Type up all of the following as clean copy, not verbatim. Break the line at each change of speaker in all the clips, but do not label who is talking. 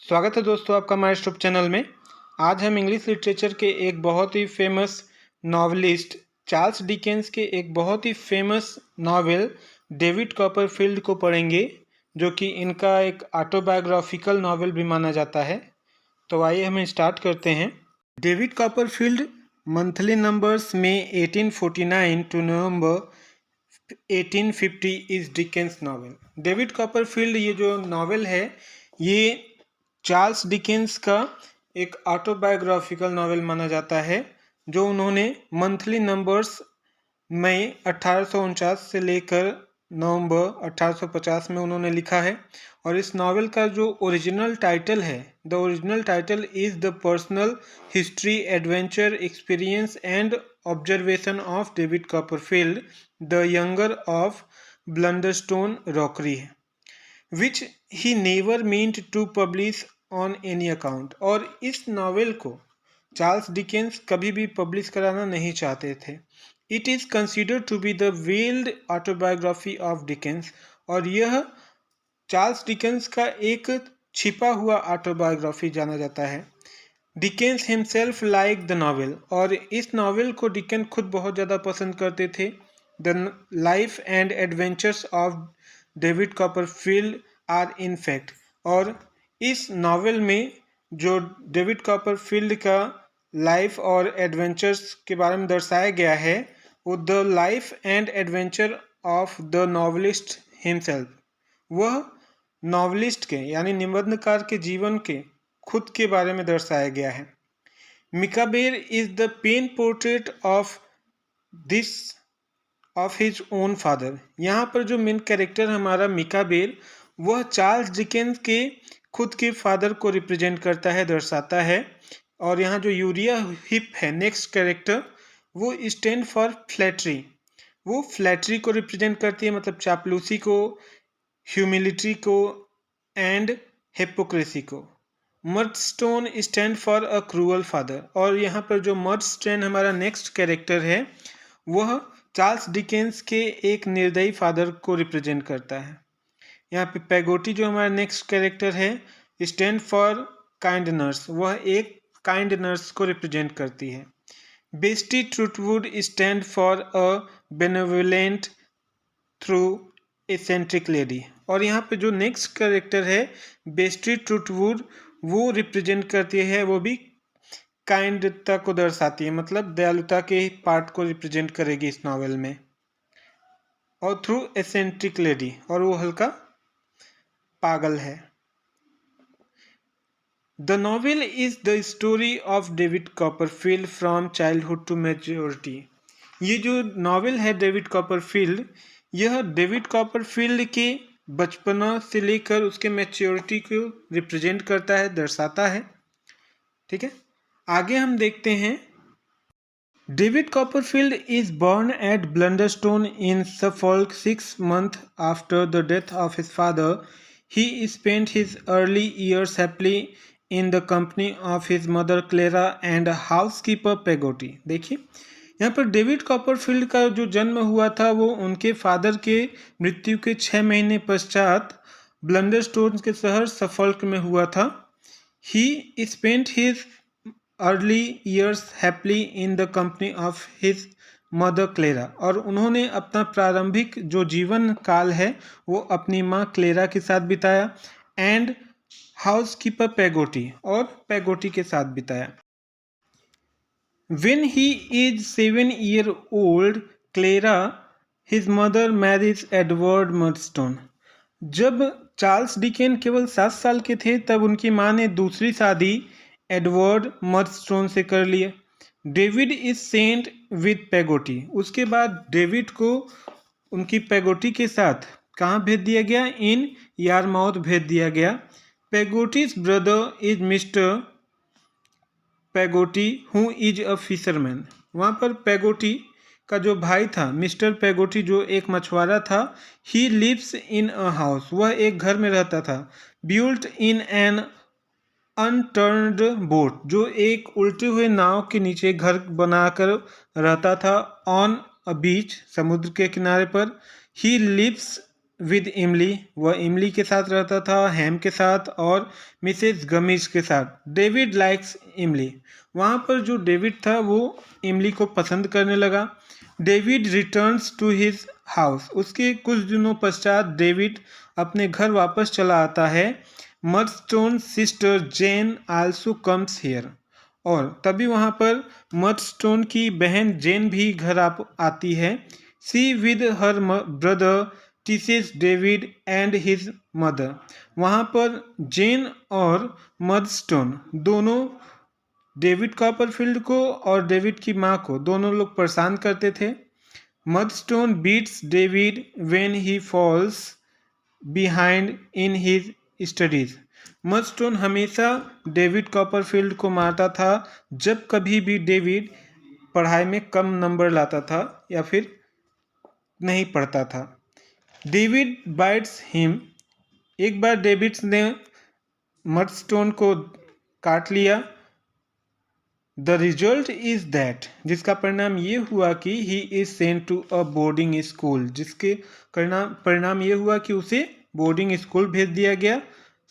स्वागत है दोस्तों आपका हमारे यूट्यूब चैनल में। आज हम इंग्लिश लिटरेचर के एक बहुत ही फेमस नॉवलिस्ट चार्ल्स डिकेंस के एक बहुत ही फेमस नॉवेल डेविड कॉपरफील्ड को पढ़ेंगे, जो कि इनका एक ऑटोबायोग्राफिकल नॉवेल भी माना जाता है। तो आइए हम स्टार्ट करते हैं। डेविड कॉपरफील्ड मंथली नंबर्स में 1849 to November 1850 is Dickens novel. David Copperfield ये जो नॉवेल है ये चार्ल्स डिकेंस का एक ऑटोबायोग्राफिकल नॉवेल माना जाता है, जो उन्होंने मंथली नंबर्स मई 1849 से लेकर नवंबर 1850 में उन्होंने लिखा है। और इस नॉवेल का जो ओरिजिनल टाइटल है, the original title is the personal history adventure experience and observation of David Copperfield the younger of Blunderstone Rookery है, which he never meant to publish on any account. और इस novel को Charles Dickens कभी भी publish कराना नहीं चाहते थे। It is considered to be the veiled autobiography of Dickens, और यह चार्ल्स डिकेंस का एक छिपा हुआ ऑटोबायोग्राफी जाना जाता है। Dickens himself like the novel, और इस नॉवेल को डिकेंस खुद बहुत ज़्यादा पसंद करते थे। The life and adventures of David Copperfield are in fact, और इस नॉवेल में जो डेविड कॉपरफील्ड का लाइफ और एडवेंचर्स के बारे में दर्शाया गया है, वो the life and adventure of the novelist himself, वह नॉवलिस्ट के यानी निबंधकार के जीवन के खुद के बारे में दर्शाया गया है। Micawber is the pen portrait of this of his own father. यहाँ पर जो मेन कैरेक्टर हमारा मिकाबेर, वह चार्ल्स डिकेंस के खुद के फादर को रिप्रेजेंट करता है, दर्शाता है। और यहाँ जो यूरिया हिप है नेक्स्ट कैरेक्टर, वो स्टैंड फॉर फ्लैटरी, वो फ्लैटरी को रिप्रेजेंट करती है, मतलब चापलूसी को, ह्यूमिलिटी को एंड हिपोक्रेसी को। Murdstone stand for a cruel father, और यहाँ पर जो मर्डस्टोन हमारा नेक्स्ट कैरेक्टर है, वह चार्ल्स डिकेंस के एक निर्दयी फादर को रिप्रेजेंट करता है। यहाँ पे पैगोटी जो हमारा नेक्स्ट कैरेक्टर है, स्टैंड फॉर काइंड नर्स, वह एक काइंड नर्स को रिप्रेजेंट करती है। बेस्टी Trotwood stand for a benevolent through eccentric lady, और यहाँ पे जो नेक्स्ट कैरेक्टर है बेस्टी ट्रूटवुड, वो रिप्रेजेंट करती है, वो भी काइंडता को दर्शाती है, मतलब दयालुता के पार्ट को रिप्रेजेंट करेगी इस नॉवेल में। और थ्रू एसेंट्रिक लेडी, और वो हल्का पागल है। The novel is the story of David Copperfield from childhood to maturity. ये जो नॉवेल है डेविड कॉपरफील्ड, यह डेविड कॉपरफील्ड के बचपना से लेकर उसके मैच्योरिटी को रिप्रेजेंट करता है, दर्शाता है। ठीक है, आगे हम देखते हैं। David Copperfield is born at Blunderstone in Suffolk 6 months after the death of his father. He spent his early years happily in the company of his mother Clara and housekeeper Peggotty. देखिए यहाँ पर David Copperfield का जो जन्म हुआ था, वो उनके फादर के मृत्यु के 6 महीने पश्चात ब्लंडरस्टोन के शहर सफोल्क में हुआ था। He spent his early years happily in the company of his mother Clara, और उन्होंने अपना प्रारंभिक जो जीवन काल है वो अपनी माँ क्लेरा के साथ बिताया, एंड हाउसकीपर पैगोटी, और पैगोटी के साथ बिताया। When he is 7 years old, Clara, his mother, marries Edward Murdstone. जब चार्ल्स डिकेन केवल 7 साल के थे, तब उनकी माँ ने दूसरी शादी एडवर्ड मर्डस्टोन से कर लिया। डेविड इज सेंट विद पैगोटी, उसके बाद डेविड को उनकी पैगोटी के साथ कहाँ भेज दिया गया? इन यारमाउथ भेज दिया गया। Peggotty's brother is mister Peggotty who is a fisherman. वहाँ पर पैगोटी का जो भाई था मिस्टर पैगोटी, जो एक मछुआरा था, he lives in a house, वह एक घर में रहता था, built in an unturned boat, जो एक उल्टे हुए नाव के नीचे घर बनाकर रहता था, ऑन अ बीच, समुद्र के किनारे पर। ही लिव्स विद इमली, वह इमली के साथ रहता था, हैम के साथ और मिसेस गमिज के साथ। डेविड लाइक्स इमली, वहाँ पर जो डेविड था वो इमली को पसंद करने लगा। David returns to his house, उसके कुछ दिनों पश्चात डेविड अपने घर वापस चला आता है। Murdstone sister Jane also comes here, और तभी वहाँ पर मडस्टोन की बहन जेन भी घर आती है। She with her brother teases David and his mother, वहाँ पर जेन और मडस्टोन दोनों डेविड कॉपरफील्ड को और डेविड की माँ को दोनों लोग परेशान करते थे। Murdstone beats David when he falls behind in his studies, Murdstone हमेशा डेविड कॉपरफील्ड को मारता था जब कभी भी डेविड पढ़ाई में कम नंबर लाता था या फिर नहीं पढ़ता था। डेविड बाइट्स हिम, एक बार डेविड ने मडस्टोन को काट लिया। द रिजल्ट इज दैट, जिसका परिणाम ये हुआ कि he is sent to a boarding school, जिसके परिणाम ये हुआ कि उसे बोर्डिंग स्कूल भेज दिया गया।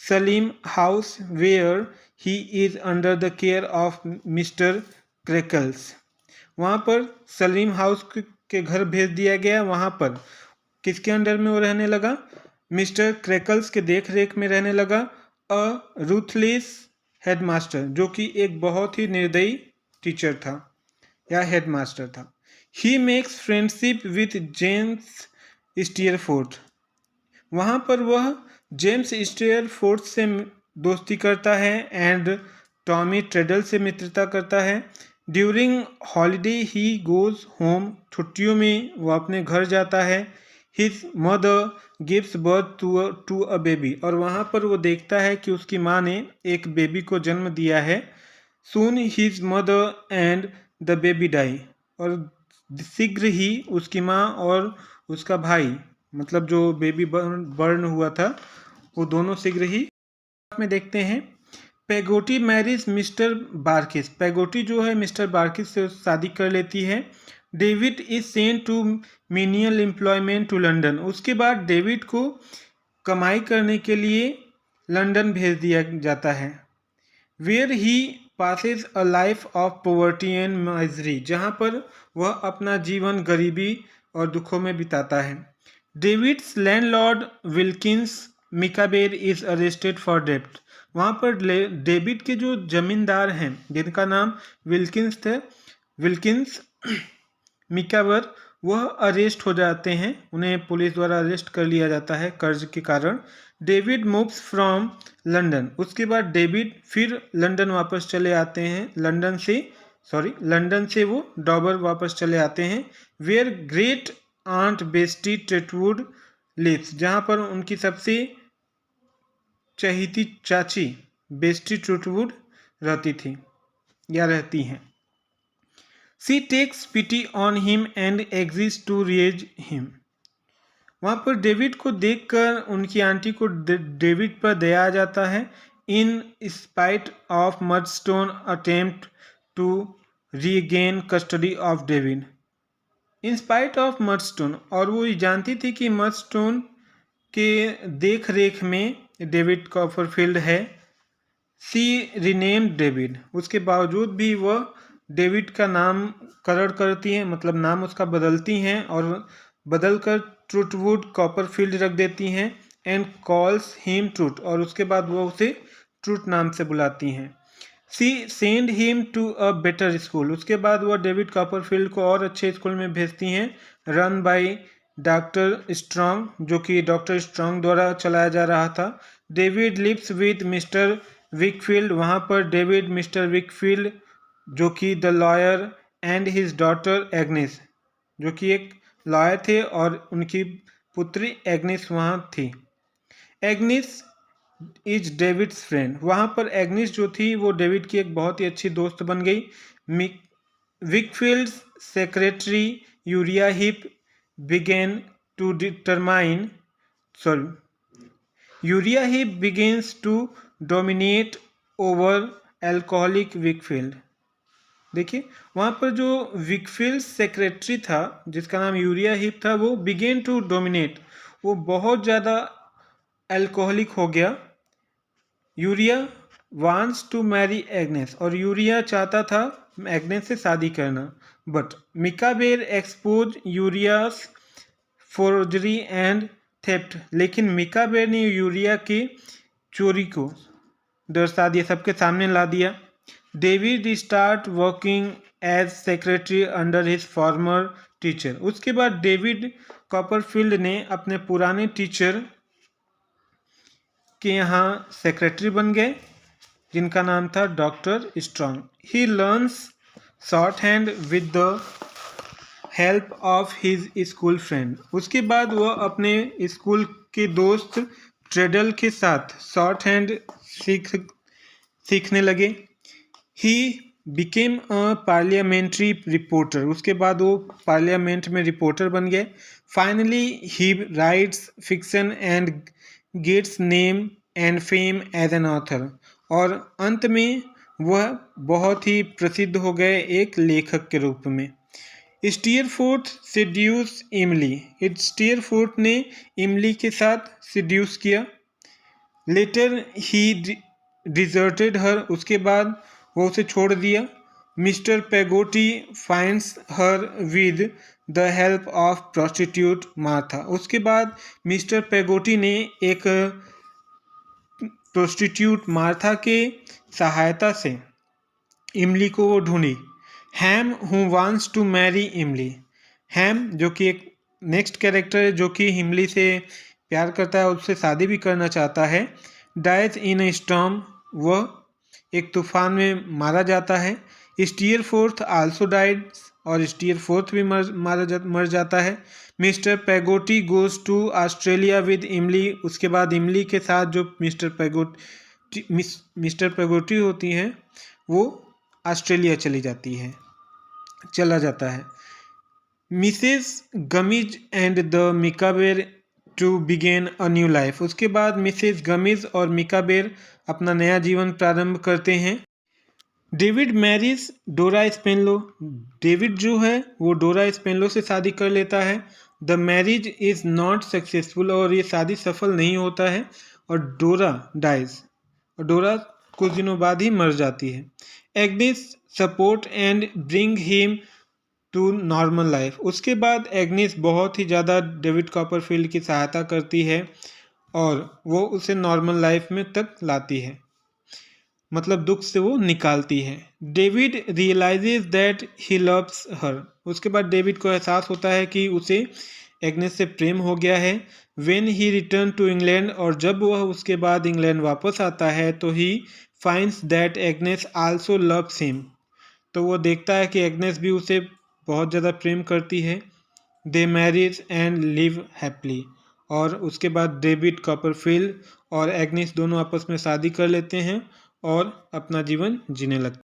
Salem House where he is under the care of mister Creakle's, वहाँ पर सलीम हाउस के घर भेज दिया गया। वहाँ पर किसके अंडर में वो रहने लगा? मिस्टर क्रेकल्स के देख रेख में रहने लगा। अ रूथलेस हेडमास्टर, जो कि एक बहुत ही निर्दयी टीचर था या हेडमास्टर था। He makes friendship with James Steerforth, वहाँ पर वह जेम्स स्टीयरफोर्ड से दोस्ती करता है एंड टॉमी ट्रेडल से मित्रता करता है। During holiday he goes home, छुट्टियों में वह अपने घर जाता है। His mother gives birth to a baby, और वहाँ पर वो देखता है कि उसकी माँ ने एक बेबी को जन्म दिया है। Soon his mother and the baby die, और शीघ्र ही उसकी माँ और उसका भाई, मतलब जो बेबी बर्न हुआ था, वो दोनों शीघ्र ही में देखते हैं। पेगोटी मैरिज मिस्टर बार्किस, पेगोटी जो है मिस्टर बार्किस से शादी कर लेती है। David is sent to menial employment to London, उसके बाद डेविड को कमाई करने के लिए लंदन भेज दिया जाता है। Where he passes a life of poverty and misery, जहाँ पर वह अपना जीवन गरीबी और दुखों में बिताता है। David's landlord Wilkins Micawber is arrested for डेप्ट, वहाँ पर डेविड के जो जमींदार हैं जिनका नाम विल्किंस थे, विल्किंस मिकाबर, वह अरेस्ट हो जाते हैं, उन्हें पुलिस द्वारा अरेस्ट कर लिया जाता है कर्ज के कारण। डेविड मूव्स फ्रॉम लंदन, उसके बाद डेविड फिर लंदन वापस चले आते हैं। लंदन से वो डॉबर वापस चले आते हैं। वेयर ग्रेट आंट बेस्टी ट्रेटवुड लिव्स, जहाँ पर उनकी सबसे चहेती चाची बेस्टी ट्रेटवुड रहती थी या रहती हैं। She takes pity on him and exist to raise him, वहाँ पर डेविड को देखकर उनकी आंटी को डेविड पर दया आ जाता है। In spite of Murdstone attempt to regain custody of David, in spite of Murdstone, और वो जानती थी कि मडस्टोन के देख रेख में डेविड कॉपरफील्ड है। सी रीनेम डेविड, उसके बावजूद भी वह डेविड का नाम कलर करती हैं, मतलब नाम उसका बदलती हैं और बदलकर ट्रुथवुड कॉपरफील्ड रख देती हैं। एंड कॉल्स हिम ट्रुथ, और उसके बाद वो उसे ट्रुथ नाम से बुलाती हैं। She send him to a better school, उसके बाद वह डेविड कॉपरफील्ड को और अच्छे स्कूल में भेजती हैं, रन बाय डॉक्टर स्ट्रॉन्ग, जो कि डॉक्टर स्ट्रॉन्ग द्वारा चलाया जा रहा था। David lives with mister Weikfield, वहाँ पर डेविड मिस्टर विकफील्ड जो कि the lawyer and his daughter Agnes, जो कि एक लॉयर थे और उनकी पुत्री एग्नेस वहाँ थी। एग्नेस इज डेविड्स फ्रेंड, वहाँ पर एग्नेस जो थी वो डेविड की एक बहुत ही अच्छी दोस्त बन गई। Wickfield secretary Uriah Heep begin to determine Uriah Heep begins to dominate over alcoholic Wickfield, देखिए वहाँ पर जो विकफील्ड सेक्रेटरी था जिसका नाम यूरिया हिप था, वो बिगेन टू डोमिनेट, वो बहुत ज़्यादा अल्कोहलिक हो गया। Uriah wants to marry Agnes, और यूरिया चाहता था एग्नेस से शादी करना, but Micawber expose Uriah's forgery and theft, लेकिन मिकाबेर ने यूरिया की चोरी को दर्शा दिया, सबके सामने ला दिया। David start working as secretary under his former teacher. उसके बाद डेविड कॉपरफील्ड ने अपने पुराने टीचर के यहाँ सेक्रेटरी बन गए, जिनका नाम था doctor strong. He learns short hand with the help of his school friend. उसके बाद वह अपने स्कूल के दोस्त ट्रेडल के साथ शॉर्ट हैंड सीखने लगे। He became a parliamentary reporter. उसके बाद वो पार्लियामेंट में रिपोर्टर बन गए। Finally he writes fiction and gets name and fame as an author. और अंत में वह बहुत ही प्रसिद्ध हो गए एक लेखक के रूप में। स्टीयरफोर्थ सेड्यूस इमली। स्टीयरफोर्थ ने इमली के साथ सेड्यूस किया। Later he deserted her. उसके बाद वो उसे छोड़ दिया। Mister Peggotty finds her with the help of prostitute Martha. उसके बाद मिस्टर पेगोटी ने एक प्रोस्टिट्यूट मार्था के सहायता से इमली को वो ढूंढी। हैम हु वांट्स टू मैरी इमली। हैम जो कि एक नेक्स्ट कैरेक्टर है जो कि इमली से प्यार करता है, उससे शादी भी करना चाहता है। Dies in a storm. वह एक तूफान में मारा जाता है। Steerforth also died. और स्टीयरफोर्थ भी मर जाता है। Mister Peggotty goes to Australia with Emily. उसके बाद इमली के साथ जो मिस्टर पेगोटी होती हैं वो ऑस्ट्रेलिया चला जाता है। Mrs Gummidge and the Micawber to begin a new life. उसके बाद मिसेस गमिज और मिकाबेर अपना नया जीवन प्रारंभ करते हैं। डेविड मैरिज डोरा स्पेनलो। डेविड जो है वो डोरा स्पेनलो से शादी कर लेता है। The marriage is not successful. और ये शादी सफल नहीं होता है और डोरा डाइज। और डोरा कुछ दिनों बाद ही मर जाती है। Agnes support and bring him to normal life. उसके बाद एग्नेस बहुत ही ज़्यादा डेविड कॉपरफील्ड की सहायता करती है और वो उसे नॉर्मल लाइफ में तक लाती है, मतलब दुख से वो निकालती है। David realises that he loves her. उसके बाद डेविड को एहसास होता है कि उसे एग्नेस से प्रेम हो गया है। When he return to England. और जब वह उसके बाद इंग्लैंड वापस आता है तो he finds that Agnes also loves him. तो वो देखता है कि एग्नेस भी उसे बहुत ज़्यादा प्रेम करती है। दे मैरिज एंड लिव हैप्पीली। और उसके बाद डेविड कॉपरफील्ड और एग्नेस दोनों आपस में शादी कर लेते हैं और अपना जीवन जीने लगते हैं।